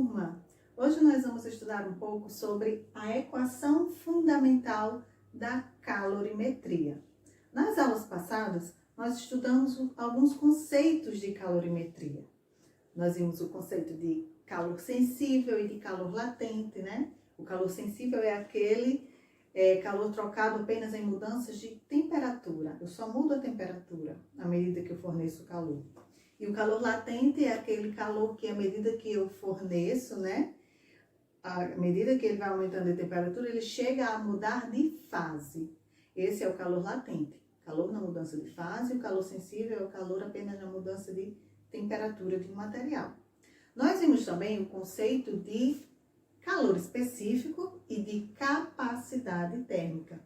turma! Hoje nós vamos estudar um pouco sobre a equação fundamental da calorimetria. Nas aulas passadas, nós estudamos alguns conceitos de calorimetria. Nós vimos o conceito de calor sensível e de calor latente, né? O calor sensível é aquele calor trocado apenas em mudanças de temperatura. Eu só mudo a temperatura à medida que eu forneço o calor. E o calor latente é aquele calor que, à medida que eu forneço, né? À medida que ele vai aumentando a temperatura, ele chega a mudar de fase. Esse é o calor latente. Calor na mudança de fase, o calor sensível é o calor apenas na mudança de temperatura de um material. Nós vimos também o conceito de calor específico e de capacidade térmica.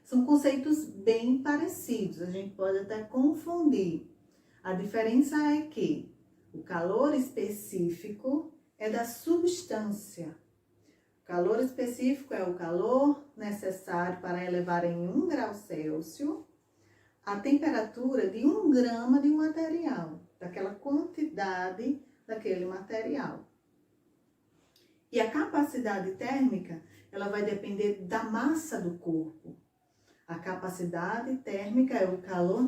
São conceitos bem parecidos, a gente pode até confundir. A diferença é que o calor específico é da substância. O calor específico é o calor necessário para elevar em 1 grau Celsius a temperatura de 1 grama de um material, daquela quantidade daquele material. E a capacidade térmica, ela vai depender da massa do corpo. A capacidade térmica é o calor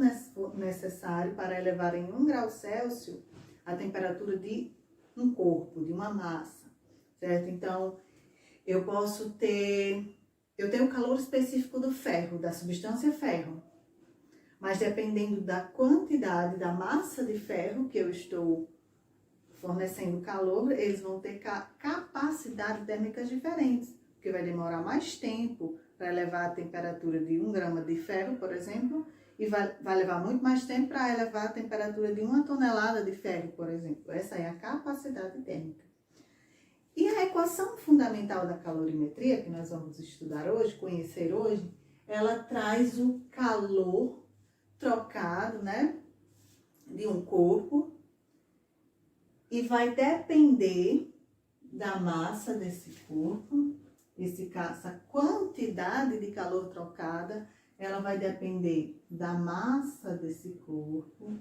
necessário para elevar em 1 grau Celsius a temperatura de um corpo, de uma massa, certo? Então, eu tenho o calor específico do ferro, da substância ferro, mas dependendo da quantidade, da massa de ferro que eu estou fornecendo calor, eles vão ter capacidades térmicas diferentes, porque vai demorar mais tempo para elevar a temperatura de 1 grama de ferro, por exemplo, e vai levar muito mais tempo para elevar a temperatura de 1 tonelada de ferro, por exemplo. Essa é a capacidade térmica. E a equação fundamental da calorimetria, que nós vamos estudar hoje, conhecer hoje, ela traz o calor trocado, né, de um corpo, e vai depender da massa desse corpo, essa quantidade de calor trocada, ela vai depender da massa desse corpo,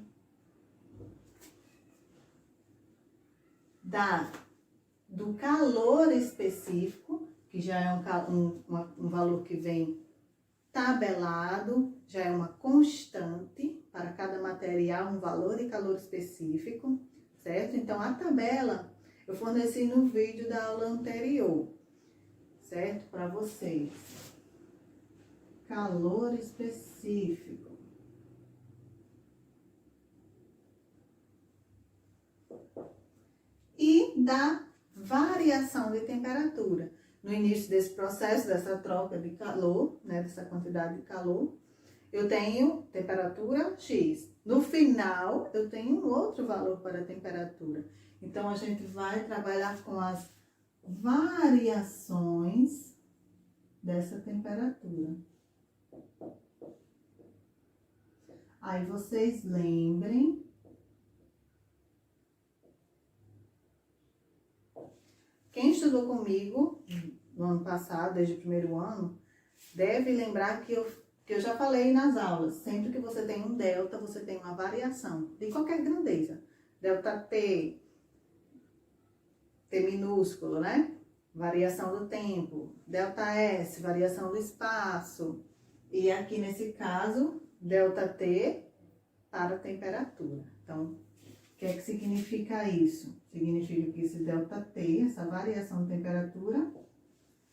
do calor específico, que já é um valor que vem tabelado, já é uma constante, para cada material um valor de calor específico, certo? Então, a tabela eu forneci no vídeo da aula anterior, certo? Para vocês. Calor específico. E da variação de temperatura. No início desse processo, dessa troca de calor, né, dessa quantidade de calor, eu tenho temperatura X. No final, eu tenho um outro valor para a temperatura. Então, a gente vai trabalhar com as variações dessa temperatura. Aí, vocês lembrem quem estudou comigo no ano passado, desde o primeiro ano, deve lembrar que eu já falei nas aulas. Sempre que você tem um delta, você tem uma variação de qualquer grandeza. Delta T minúsculo, né? Variação do tempo. Delta S, variação do espaço. E aqui nesse caso, delta T para a temperatura. Então, o que é que significa isso? Significa que esse delta T, essa variação de temperatura,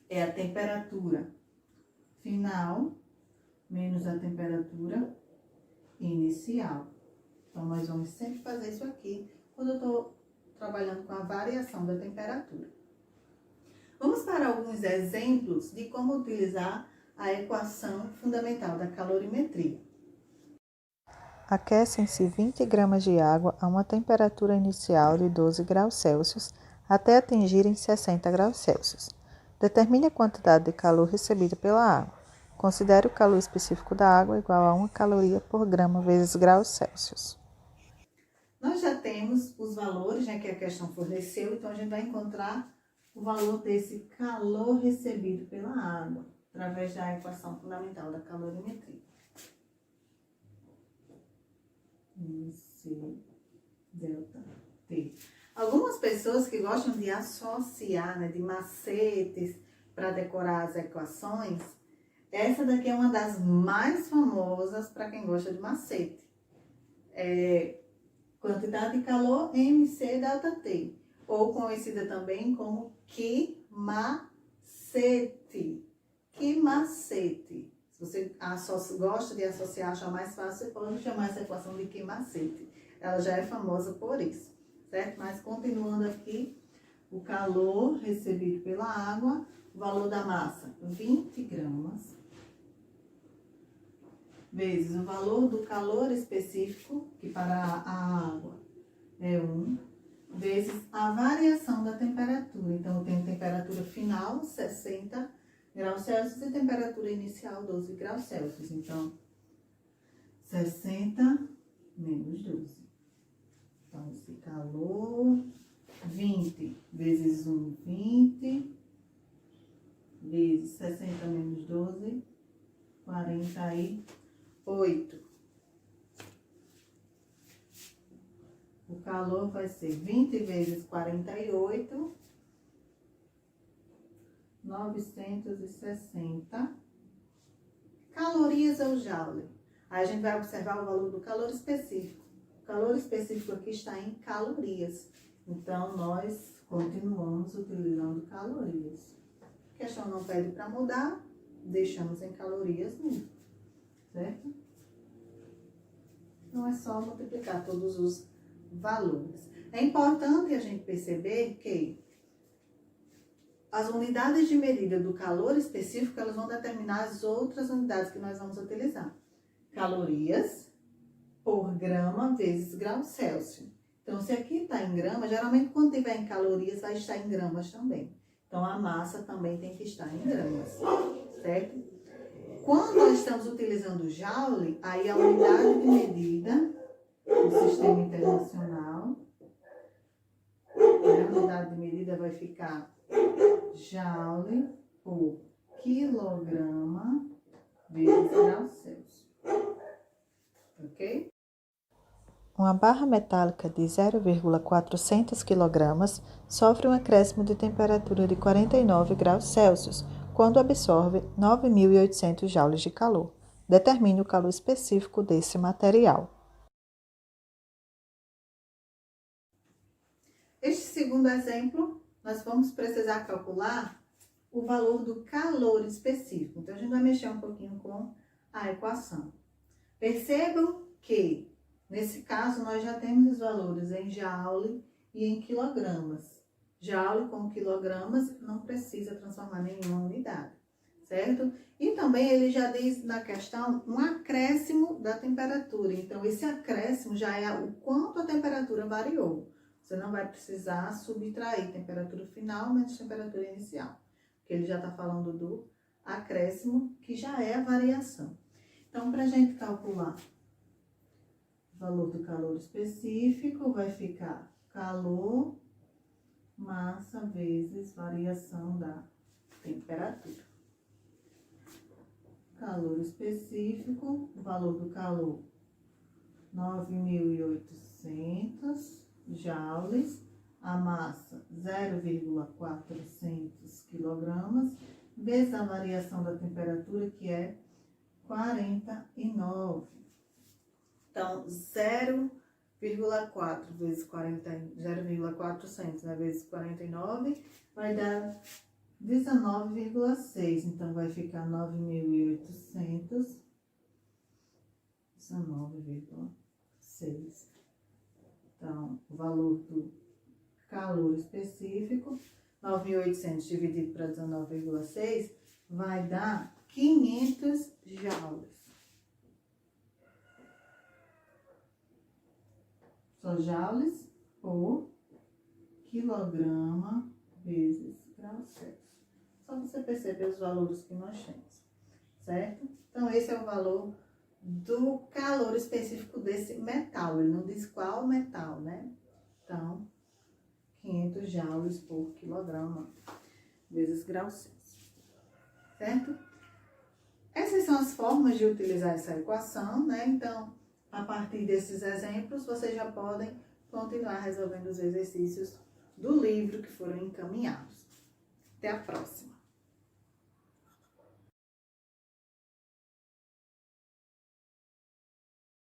é a temperatura final menos a temperatura inicial. Então, nós vamos sempre fazer isso aqui quando eu estou trabalhando com a variação da temperatura. Vamos para alguns exemplos de como utilizar a equação fundamental da calorimetria. Aquecem-se 20 gramas de água a uma temperatura inicial de 12 graus Celsius até atingirem 60 graus Celsius. Determine a quantidade de calor recebida pela água. Considere o calor específico da água igual a 1 caloria por grama vezes graus Celsius. Nós já temos os valores, né, que a questão forneceu, então a gente vai encontrar o valor desse calor recebido pela água, através da equação fundamental da calorimetria. C delta T. Algumas pessoas que gostam de associar, né, de macetes para decorar as equações, essa daqui é uma das mais famosas para quem gosta de macete. Quantidade de calor MC delta T, ou conhecida também como Q macete. Q macete. Se você gosta de associar, acha mais fácil, você pode chamar essa equação de Q macete. Ela já é famosa por isso, certo? Mas continuando aqui, o calor recebido pela água, o valor da massa, 20 gramas, vezes o valor do calor específico, que para a água é 1, vezes a variação da temperatura. Então, eu tenho temperatura final, 60 graus Celsius, e temperatura inicial, 12 graus Celsius. Então, 60 menos 12. Então, esse calor, 20 vezes 1, 20, vezes 60 menos 12, 48. O calor vai ser 20 vezes 48, 960 calorias ou joule. Aí a gente vai observar o valor do calor específico. O calor específico aqui está em calorias. Então, nós continuamos utilizando calorias. A questão não pede para mudar, deixamos em calorias mesmo, certo? Então, é só multiplicar todos os valores. É importante a gente perceber que as unidades de medida do calor específico, elas vão determinar as outras unidades que nós vamos utilizar. Calorias por grama vezes grau Celsius. Então, se aqui está em grama, geralmente quando tiver em calorias, vai estar em gramas também. Então, a massa também tem que estar em gramas, certo? Quando nós estamos utilizando o joule, aí a unidade de medida do sistema internacional, a unidade de medida vai ficar joule por quilograma vezes grau Celsius. Ok? Uma barra metálica de 0,400 kg sofre um acréscimo de temperatura de 49 graus Celsius quando absorve 9.800 joules de calor. Determine o calor específico desse material. Este segundo exemplo, nós vamos precisar calcular o valor do calor específico. Então, a gente vai mexer um pouquinho com a equação. Percebam que, nesse caso, nós já temos os valores em joule e em quilogramas. Joule com quilogramas não precisa transformar em nenhuma unidade, certo? E também ele já diz na questão um acréscimo da temperatura. Então, esse acréscimo já é o quanto a temperatura variou. Você não vai precisar subtrair temperatura final menos temperatura inicial, porque ele já está falando do acréscimo, que já é a variação. Então, para a gente calcular o valor do calor específico, vai ficar calor, massa, vezes variação da temperatura. Calor específico, o valor do calor, 9.800 joules, a massa 0,400 kg, vezes a variação da temperatura, que é 49. Então, 0,4 vezes 0,400, né, vezes 49, vai dar 19,6. Então, vai ficar 9.800, 19,6. Então, o valor do calor específico, 9.800 dividido para 19,6, vai dar 500 joules. Só joules por quilograma vezes grau Celsius. Só você perceber os valores que nós temos, certo? Então, esse é o valor do calor específico desse metal. Ele não diz qual metal, né? Então, 500 joules por quilograma vezes grau Celsius, certo? Essas são as formas de utilizar essa equação, né? Então, a partir desses exemplos, vocês já podem continuar resolvendo os exercícios do livro que foram encaminhados. Até a próxima!